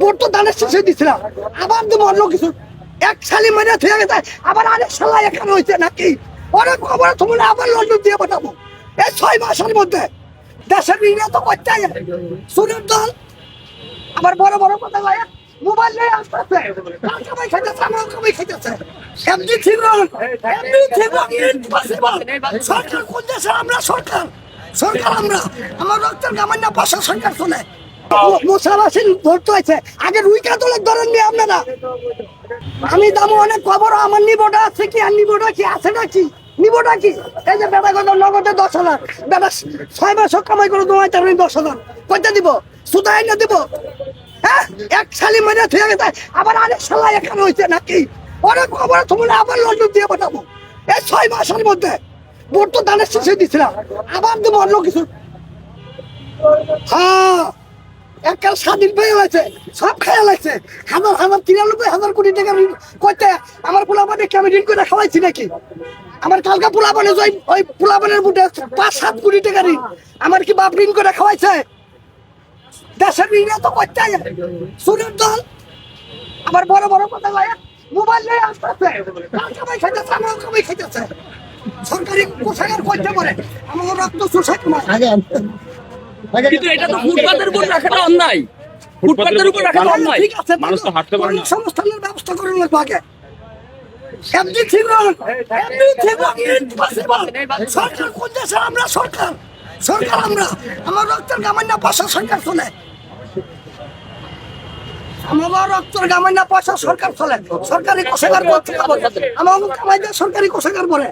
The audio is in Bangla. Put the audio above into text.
ভোট তো দানের শেষে দিছিলাম, আবার দেবো অন্য কিছু। এক সালি মেরে থেকে গেছে, আবার আরেক সালা এখানে হয়েছে নাকি অনেক খবর তোমরা আবার লন্ডন দিয়ে পাঠাবো এই 6 মাসের মধ্যে। দেশের ঋণ তো করতে সুরের দল আবার বড় বড় কথা বলে মোবাইল নিয়ে আসতেছে, কামাই খাইতেছে, আমরা কামাই খাইতেছে। এমনি ঠিক নয়, এমনি ঠিক নয়, ইম্পসিবল। সরকার কোন দেশে? আমরা সরকার, সরকার আমরা, আমার রক্তের গামান্য পাশা সরকার চলে। মুসাবাসীন ভোট হয়েছে, আগে রুইকা তোলে ধরেন নিয়ে আপনারা। আমি দাম অনেক খবর, আমার নিবোটা আছে কি আর নিবোটা কি আছে নাকি, নিবোটা কি? এই যে বেটা কত নগদে 10,000, বেটা 6 মাস কামাই করে তোমায় তার 10,000 কইতে দিব, সুদাই না দিব? হ্যাঁ, এক সালি মেরে থেকে গেছে, আবার আরেক সালা এখানে হয়েছে নাকি অনেক খবর তোমরা আবার লন্ডন দিয়ে পাঠাবো এই 6 মাসের মধ্যে। ভোট তো দানের শেষে দিছিলাম, আবার দেবো অন্য কিছু। হ্যাঁ, একটা স্বাধীন পেয়ে গেছে, সব খেয়াল আছে। 93,000 কোটি টাকা ঋণ করতে আমার পোলাপানে কি আমি ঋণ করে খাওয়াইছি নাকি? আমার কালকা পোলাপানে ওই পোলাপানের বুটে 5-7 কোটি টাকা ঋণ, আমার কি বাপ ঋণ করে খাওয়াইছে? দেশের ঋণ তো করতে সুরের দল আবার বড় বড় কথা বলে মোবাইল নিয়ে আসতেছে, কামাই খাইতেছে, আমরা কামাই খাইতেছে। সরকারি কোষাগার করতে পারে, আমার রক্ত চুষে কিন্তু এটা তো ফুটপাতের উপর রাখাটা অন্যায়, ফুটপাতের উপর রাখাটা অন্যায়। ঠিক আছে, মানুষ তো হাঁটতে পারে না। সংস্থানের ব্যবস্থা করে লাগবে আগে। এমনি ঠিক নয়, এমনি ঠিক নয়, ইম্পসিবল। সরকার কোন দেশে? আমরা সরকার, সরকার আমরা, আমার রক্তের গামান্য পাশা সরকার চলে। আমার রক্তের গামান্য পয়সা সরকার চলে, সরকারি কোষাগার করতে হবে, আমার কামাই দিয়ে সরকারি কোষাগার করে।